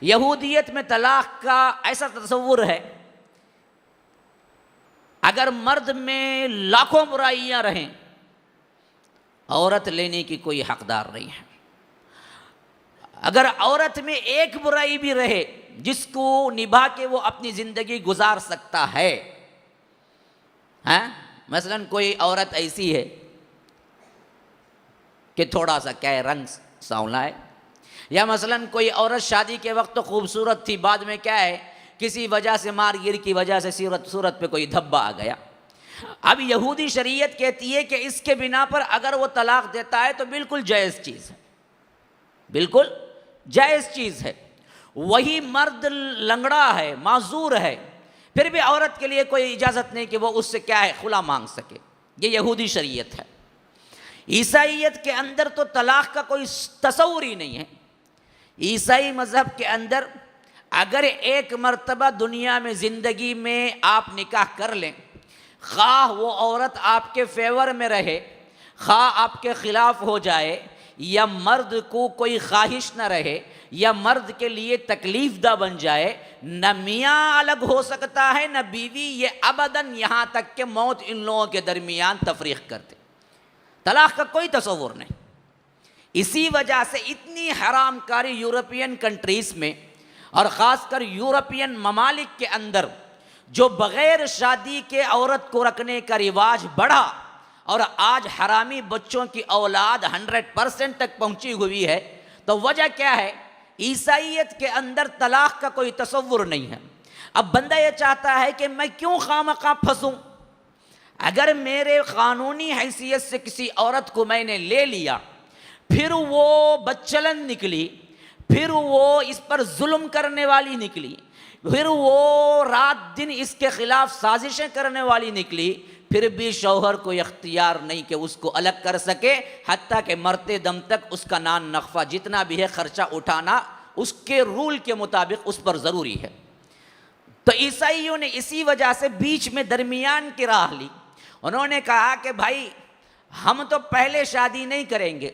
یہودیت میں طلاق کا ایسا تصور ہے، اگر مرد میں لاکھوں برائیاں رہیں، عورت لینے کی کوئی حقدار نہیں ہے۔ اگر عورت میں ایک برائی بھی رہے جس کو نبھا کے وہ اپنی زندگی گزار سکتا ہے، مثلا کوئی عورت ایسی ہے کہ تھوڑا سا کیا ہے رنگ سانولا ہے، یا مثلا کوئی عورت شادی کے وقت تو خوبصورت تھی، بعد میں کیا ہے کسی وجہ سے مار گیر کی وجہ سے صورت پہ کوئی دھبا آ گیا۔ اب یہودی شریعت کہتی ہے کہ اس کے بنا پر اگر وہ طلاق دیتا ہے تو بالکل جائز چیز ہے، بالکل جائز چیز ہے۔ وہی مرد لنگڑا ہے، معذور ہے، پھر بھی عورت کے لیے کوئی اجازت نہیں کہ وہ اس سے کیا ہے خلا مانگ سکے۔ یہ یہودی شریعت ہے۔ عیسائیت کے اندر تو طلاق کا کوئی تصور ہی نہیں ہے۔ عیسائی مذہب کے اندر اگر ایک مرتبہ دنیا میں زندگی میں آپ نکاح کر لیں، خواہ وہ عورت آپ کے فیور میں رہے، خواہ آپ کے خلاف ہو جائے، یا مرد کو کوئی خواہش نہ رہے، یا مرد کے لیے تکلیف دہ بن جائے، نہ میاں الگ ہو سکتا ہے نہ بیوی، یہ ابداً یہاں تک کہ موت ان لوگوں کے درمیان تفریق کرتے۔ طلاق کا کوئی تصور نہیں۔ اسی وجہ سے اتنی حرام کاری یورپین کنٹریز میں اور خاص کر یورپین ممالک کے اندر جو بغیر شادی کے عورت کو رکھنے کا رواج بڑھا، اور آج حرامی بچوں کی اولاد 100% تک پہنچی ہوئی ہے، تو وجہ کیا ہے؟ عیسائیت کے اندر طلاق کا کوئی تصور نہیں ہے۔ اب بندہ یہ چاہتا ہے کہ میں کیوں خواہ پھنسوں؟ اگر میرے قانونی حیثیت سے کسی عورت کو میں نے لے لیا، پھر وہ بدچلن نکلی، پھر وہ اس پر ظلم کرنے والی نکلی، پھر وہ رات دن اس کے خلاف سازشیں کرنے والی نکلی، پھر بھی شوہر کو اختیار نہیں کہ اس کو الگ کر سکے، حتیٰ کہ مرتے دم تک اس کا نان نقفہ جتنا بھی ہے خرچہ اٹھانا اس کے رول کے مطابق اس پر ضروری ہے۔ تو عیسائیوں نے اسی وجہ سے بیچ میں درمیان کی راہ لی۔ انہوں نے کہا کہ بھائی ہم تو پہلے شادی نہیں کریں گے،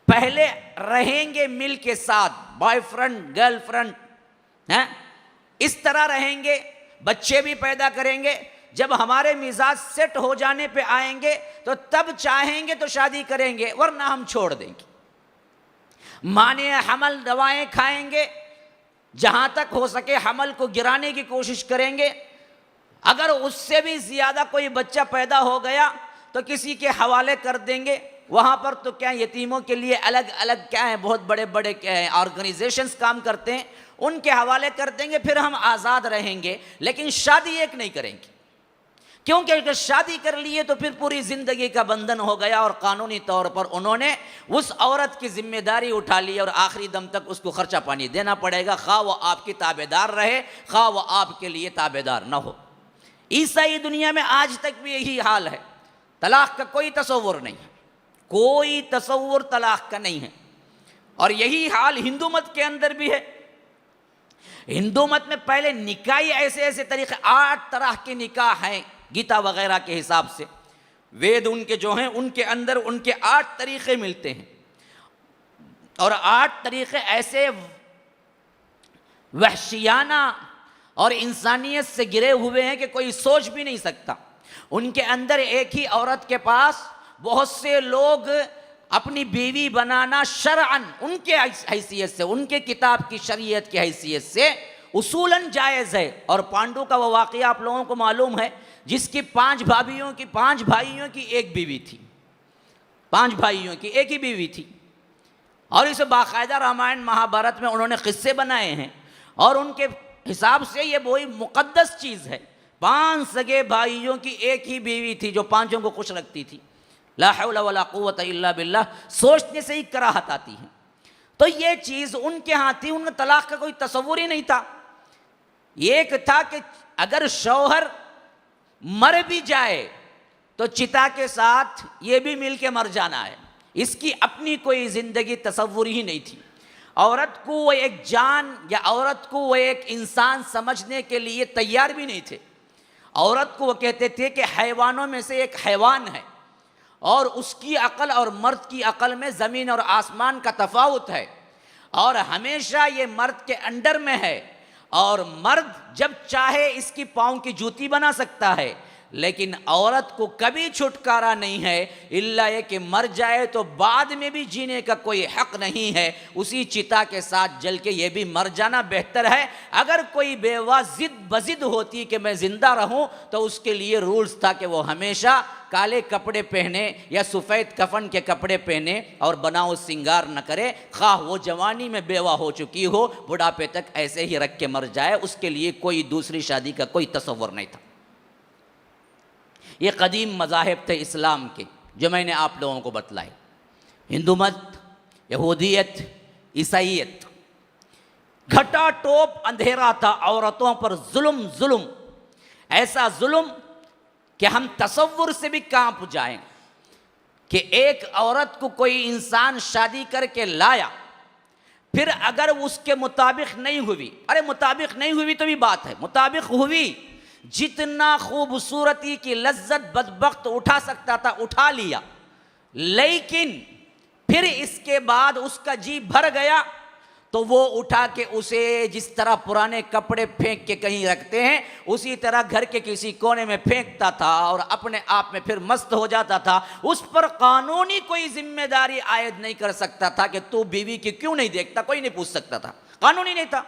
پہلے رہیں گے مل کے ساتھ، بوائے فرینڈ گرل فرینڈ، اس طرح رہیں گے، بچے بھی پیدا کریں گے، جب ہمارے مزاج سیٹ ہو جانے پہ آئیں گے تو تب چاہیں گے تو شادی کریں گے، ورنہ ہم چھوڑ دیں گے۔ مانع حمل دوائیں کھائیں گے، جہاں تک ہو سکے حمل کو گرانے کی کوشش کریں گے، اگر اس سے بھی زیادہ کوئی بچہ پیدا ہو گیا تو کسی کے حوالے کر دیں گے۔ وہاں پر تو کیا یتیموں کے لیے الگ الگ کیا ہیں بہت بڑے بڑے کیا ہیں آرگنائزیشنز کام کرتے ہیں، ان کے حوالے کر دیں گے، پھر ہم آزاد رہیں گے، لیکن شادی ایک نہیں کریں گے، کیونکہ اگر شادی کر لیے تو پھر پوری زندگی کا بندھن ہو گیا، اور قانونی طور پر انہوں نے اس عورت کی ذمہ داری اٹھا لی اور آخری دم تک اس کو خرچہ پانی دینا پڑے گا، خواہ وہ آپ کی تابع دار رہے، خواہ وہ آپ کے لیے تابع دار نہ ہو۔ عیسائی دنیا میں آج تک بھی یہی حال ہے، طلاق کا کوئی تصور نہیں ہے، کوئی تصور طلاق کا نہیں ہے۔ اور یہی حال ہندو مت کے اندر بھی ہے۔ ہندو مت میں پہلے نکاح ایسے طریقے 8 طرح کے نکاح ہیں گیتا وغیرہ کے حساب سے، وید ان کے جو ہیں ان کے اندر ان کے 8 طریقے ملتے ہیں، اور 8 طریقے ایسے وحشیانہ اور انسانیت سے گرے ہوئے ہیں کہ کوئی سوچ بھی نہیں سکتا۔ ان کے اندر ایک ہی عورت کے پاس بہت سے لوگ اپنی بیوی بنانا شرعاً ان کے حیثیت سے، ان کے کتاب کی شریعت کی حیثیت سے اصولاً جائز ہے۔ اور پانڈو کا وہ واقعہ آپ لوگوں کو معلوم ہے، جس کی 5 بھائیوں کی ایک بیوی تھی، 5 بھائیوں کی ایک ہی بیوی تھی، اور اسے باقاعدہ رامائن مہابھارت میں انہوں نے قصے بنائے ہیں، اور ان کے حساب سے یہ وہی مقدس چیز ہے۔ 5 سگے بھائیوں کی ایک ہی بیوی تھی جو 5 کو خوش رکھتی تھی۔ لا حول ولا قوت الا باللہ، سوچنے سے ہی کراہت آتی ہے۔ تو یہ چیز ان کے ہاں تھی، ان میں طلاق کا کوئی تصور ہی نہیں تھا۔ ایک تھا کہ اگر شوہر مر بھی جائے تو چتا کے ساتھ یہ بھی مل کے مر جانا ہے، اس کی اپنی کوئی زندگی تصور ہی نہیں تھی۔ عورت کو وہ ایک جان یا عورت کو وہ ایک انسان سمجھنے کے لیے تیار بھی نہیں تھے۔ عورت کو وہ کہتے تھے کہ حیوانوں میں سے ایک حیوان ہے، اور اس کی عقل اور مرد کی عقل میں زمین اور آسمان کا تفاوت ہے۔ اور ہمیشہ یہ مرد کے انڈر میں ہے، اور مرد جب چاہے اس کی پاؤں کی جوتی بنا سکتا ہے، لیکن عورت کو کبھی چھٹکارا نہیں ہے، الا یہ کہ مر جائے تو بعد میں بھی جینے کا کوئی حق نہیں ہے، اسی چتا کے ساتھ جل کے یہ بھی مر جانا بہتر ہے۔ اگر کوئی بیوہ ضد بضد ہوتی کہ میں زندہ رہوں تو اس کے لیے رولز تھا کہ وہ ہمیشہ کالے کپڑے پہنے یا سفید کفن کے کپڑے پہنے اور بناؤ سنگار نہ کرے، خواہ وہ جوانی میں بیوہ ہو چکی ہو، بڑھاپے تک ایسے ہی رکھ کے مر جائے، اس کے لیے کوئی دوسری شادی کا کوئی تصور نہیں تھا۔ یہ قدیم مذاہب تھے اسلام کے جو میں نے آپ لوگوں کو بتلائے، ہندو مت، یہودیت، عیسائیت۔ گھٹا ٹوپ اندھیرا تھا عورتوں پر، ظلم، ایسا ظلم کہ ہم تصور سے بھی کانپ جائیں کہ ایک عورت کو کوئی انسان شادی کر کے لایا، پھر اگر اس کے مطابق نہیں ہوئی، مطابق نہیں ہوئی تو بھی بات ہے، مطابق ہوئی، جتنا خوبصورتی کی لذت بدبخت اٹھا سکتا تھا اٹھا لیا، لیکن پھر اس کے بعد اس کا جی بھر گیا تو وہ اٹھا کے اسے جس طرح پرانے کپڑے پھینک کے کہیں رکھتے ہیں اسی طرح گھر کے کسی کونے میں پھینکتا تھا اور اپنے آپ میں پھر مست ہو جاتا تھا۔ اس پر قانونی کوئی ذمہ داری عائد نہیں کر سکتا تھا کہ تو بیوی کی کیوں نہیں دیکھتا، کوئی نہیں پوچھ سکتا تھا، قانونی نہیں تھا،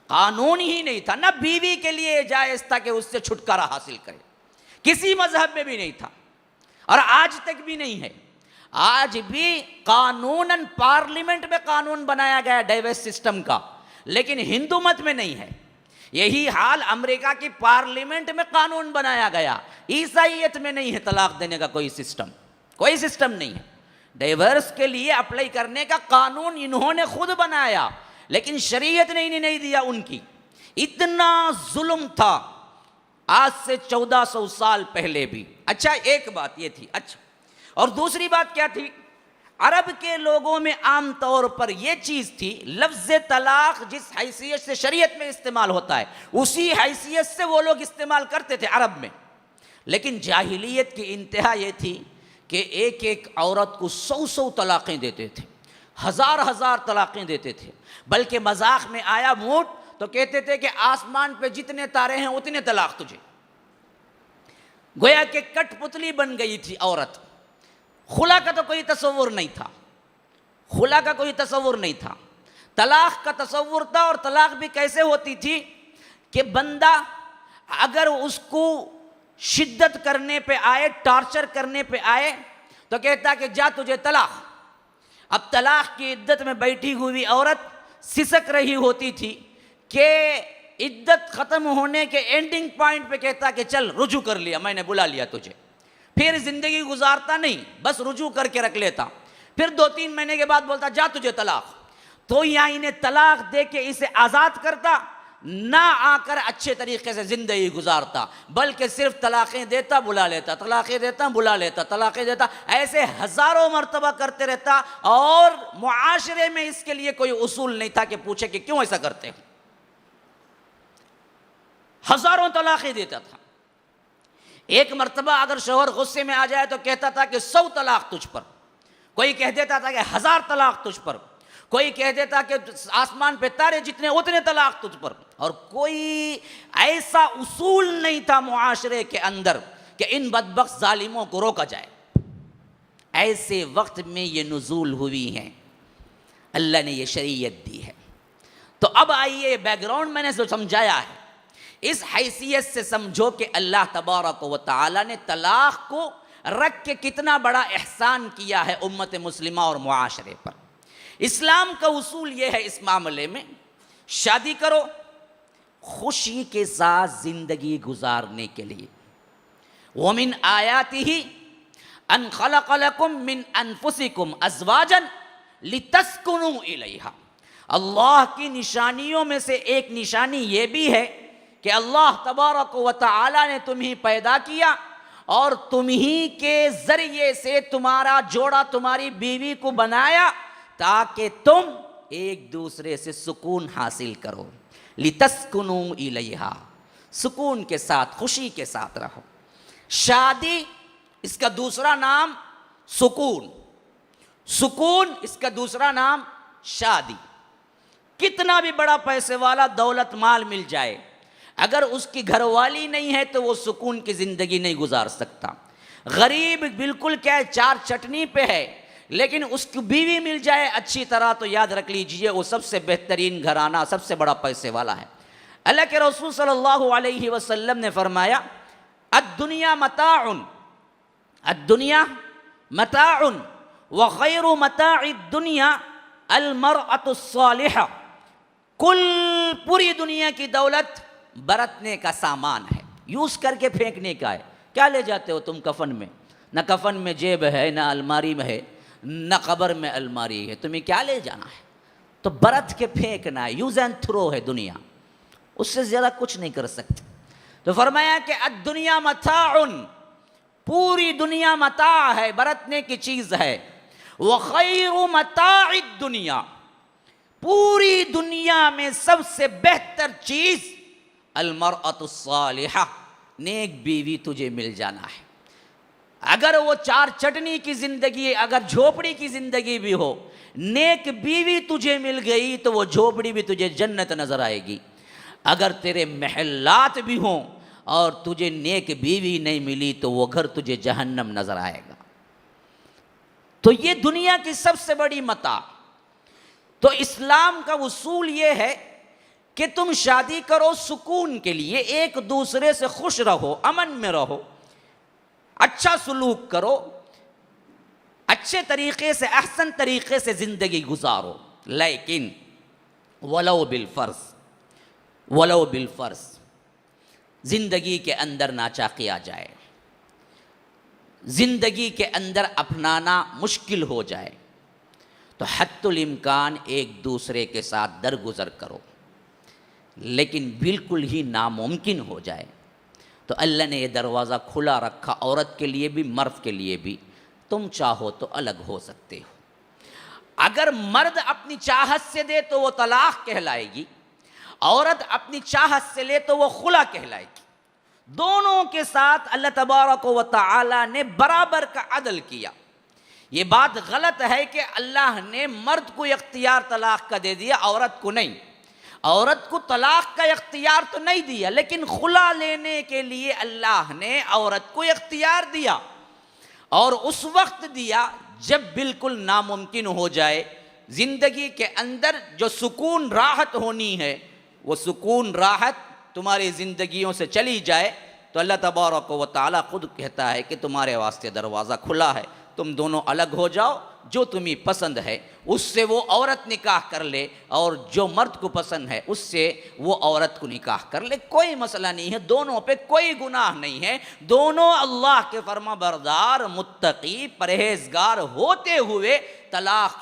قانون ہی نہیں تھا، نہ بیوی کے لیے جائز تھا کہ اس سے چھٹکارا حاصل کرے، کسی مذہب میں بھی نہیں تھا، اور آج تک بھی نہیں ہے۔ آج بھی قانوناً پارلیمنٹ میں قانون بنایا گیا ڈائیورس سسٹم کا، لیکن ہندو مت میں نہیں ہے۔ یہی حال امریکہ کی پارلیمنٹ میں قانون بنایا گیا، عیسائیت میں نہیں ہے طلاق دینے کا کوئی سسٹم نہیں ہے۔ ڈائیورس کے لیے اپلائی کرنے کا قانون انہوں نے خود بنایا، لیکن شریعت نے انہیں نہیں دیا ان کی۔ اتنا ظلم تھا آج سے 1400 سال پہلے بھی۔ اچھا، ایک بات یہ تھی، اچھا، اور دوسری بات کیا تھی؟ عرب کے لوگوں میں عام طور پر یہ چیز تھی، لفظ طلاق جس حیثیت سے شریعت میں استعمال ہوتا ہے اسی حیثیت سے وہ لوگ استعمال کرتے تھے عرب میں، لیکن جاہلیت کی انتہا یہ تھی کہ ایک ایک عورت کو 100 طلاقیں دیتے تھے، ہزار طلاقیں دیتے تھے، بلکہ مذاق میں آیا موٹ تو کہتے تھے کہ آسمان پہ جتنے تارے ہیں اتنے طلاق تجھے، گویا کہ کٹ پتلی بن گئی تھی عورت۔ خلا کا تو کوئی تصور نہیں تھا، خلا کا کوئی تصور نہیں تھا، طلاق کا تصور تھا، اور طلاق بھی کیسے ہوتی تھی کہ بندہ اگر اس کو شدت کرنے پہ آئے، ٹارچر کرنے پہ آئے تو کہتا کہ جا تجھے طلاق۔ اب طلاق کی عدت میں بیٹھی ہوئی عورت سسک رہی ہوتی تھی کہ عدت ختم ہونے کے اینڈنگ پوائنٹ پہ کہتا کہ چل رجوع کر لیا، میں نے بلا لیا تجھے، پھر زندگی گزارتا نہیں، بس رجوع کر کے رکھ لیتا، پھر 2-3 مہینے کے بعد بولتا جا تجھے طلاق۔ تو یا انہیں طلاق دے کے اسے آزاد کرتا، نہ آ کر اچھے طریقے سے زندگی گزارتا، بلکہ صرف طلاقیں دیتا بلا لیتا، طلاقیں دیتا بلا لیتا، طلاقیں دیتا، ایسے ہزاروں مرتبہ کرتے رہتا، اور معاشرے میں اس کے لیے کوئی اصول نہیں تھا کہ پوچھے کہ کیوں ایسا کرتے ہیں، ہزاروں طلاقیں دیتا تھا۔ ایک مرتبہ اگر شوہر غصے میں آ جائے تو کہتا تھا کہ 100 طلاق تجھ پر، کوئی کہہ دیتا تھا کہ 1000 طلاق تجھ پر، کوئی کہہ دیتا کہ آسمان پہ تارے جتنے اتنے طلاق تجھ پر، اور کوئی ایسا اصول نہیں تھا معاشرے کے اندر کہ ان بدبخت ظالموں کو روکا جائے۔ ایسے وقت میں یہ نزول ہوئی ہیں، اللہ نے یہ شریعت دی ہے۔ تو اب آئیے، بیک گراؤنڈ میں نے جو سمجھایا ہے اس حیثیت سے سمجھو کہ اللہ تبارک و تعالی نے طلاق کو رکھ کے کتنا بڑا احسان کیا ہے امت مسلمہ اور معاشرے پر۔ اسلام کا اصول یہ ہے اس معاملے میں، شادی کرو خوشی کے ساتھ زندگی گزارنے کے لیے۔ وَمِنْ آيَاتِهِ أَنْ خَلَقَ لَكُم مِّنْ أَنفُسِكُمْ أَزْوَاجًا لِتَسْكُنُوا إِلَيْهَا۔ اللہ کی نشانیوں میں سے ایک نشانی یہ بھی ہے کہ اللہ تبارک و تعالی نے تمہیں پیدا کیا اور تمہیں کے ذریعے سے تمہارا جوڑا تمہاری بیوی کو بنایا تاکہ تم ایک دوسرے سے سکون حاصل کرو، لِتَسْكُنُوا إِلَيْهَا، سکون کے ساتھ خوشی کے ساتھ رہو۔ شادی اس کا دوسرا نام سکون، سکون اس کا دوسرا نام شادی. کتنا بھی بڑا پیسے والا دولت مال مل جائے، اگر اس کی گھر والی نہیں ہے تو وہ سکون کی زندگی نہیں گزار سکتا. غریب بالکل کیا ہے، چار چٹنی پہ ہے، لیکن اس کی بیوی مل جائے اچھی طرح تو یاد رکھ لیجئے وہ سب سے بہترین گھرانہ، سب سے بڑا پیسے والا ہے. اللہ کے رسول صلی اللہ علیہ وسلم نے فرمایا الدنیا متاع، الدنیا متاع وخیر متاع الدنیا المرأة الصالحہ. پوری دنیا کی دولت برتنے کا سامان ہے، یوز کر کے پھینکنے کا ہے. کیا لے جاتے ہو تم کفن میں؟ نہ کفن میں جیب ہے، نہ الماری میں ہے، نہ قبر میں الماری ہے، تمہیں کیا لے جانا ہے؟ تو برت کے پھینکنا ہے، یوز اینڈ تھرو ہے دنیا، اس سے زیادہ کچھ نہیں کر سکتے. تو فرمایا کہ الدنیا متاع، پوری دنیا متاع ہے، برتنے کی چیز ہے. وخیر متاع الدنیا، پوری دنیا میں سب سے بہتر چیز المرأة الصالحہ، نیک بیوی تجھے مل جانا ہے. اگر وہ چار چٹنی کی زندگی، اگر جھوپڑی کی زندگی بھی ہو، نیک بیوی تجھے مل گئی تو وہ جھوپڑی بھی تجھے جنت نظر آئے گی. اگر تیرے محلات بھی ہوں اور تجھے نیک بیوی نہیں ملی تو وہ گھر تجھے جہنم نظر آئے گا. تو یہ دنیا کی سب سے بڑی متاع. تو اسلام کا اصول یہ ہے کہ تم شادی کرو سکون کے لیے، ایک دوسرے سے خوش رہو، امن میں رہو، اچھا سلوک کرو، اچھے طریقے سے، احسن طریقے سے زندگی گزارو. لیکن ولو بالفرض، ولو بالفرض زندگی کے اندر ناچاقی آ جائے، زندگی کے اندر اپنانا مشکل ہو جائے تو حتی الامکان ایک دوسرے کے ساتھ درگزر کرو. لیکن بالکل ہی ناممکن ہو جائے تو اللہ نے یہ دروازہ کھلا رکھا، عورت کے لیے بھی مرد کے لیے بھی. تم چاہو تو الگ ہو سکتے ہو. اگر مرد اپنی چاہت سے دے تو وہ طلاق کہلائے گی، عورت اپنی چاہت سے لے تو وہ خلا کہلائے گی. دونوں کے ساتھ اللہ تبارک و تعالی نے برابر کا عدل کیا. یہ بات غلط ہے کہ اللہ نے مرد کو اختیار طلاق کا دے دیا، عورت کو نہیں. عورت کو طلاق کا اختیار تو نہیں دیا، لیکن خلا لینے کے لیے اللہ نے عورت کو اختیار دیا، اور اس وقت دیا جب بالکل ناممکن ہو جائے. زندگی کے اندر جو سکون راحت ہونی ہے، وہ سکون راحت تمہاری زندگیوں سے چلی جائے تو اللہ تبارک و تعالیٰ خود کہتا ہے کہ تمہارے واسطے دروازہ کھلا ہے، تم دونوں الگ ہو جاؤ، جو تمہیں پسند ہے اس سے وہ عورت نکاح کر لے، اور جو مرد کو پسند ہے اس سے وہ عورت کو نکاح کر لے. کوئی مسئلہ نہیں ہے، دونوں پہ کوئی گناہ نہیں ہے. دونوں اللہ کے فرما بردار، متقی، پرہیزگار ہوتے ہوئے طلاق،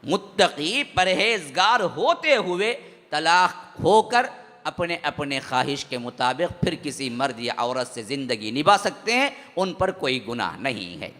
متقی پرہیزگار ہوتے ہوئے طلاق ہو کر اپنے اپنے خواہش کے مطابق پھر کسی مرد یا عورت سے زندگی نبھا سکتے ہیں، ان پر کوئی گناہ نہیں ہے.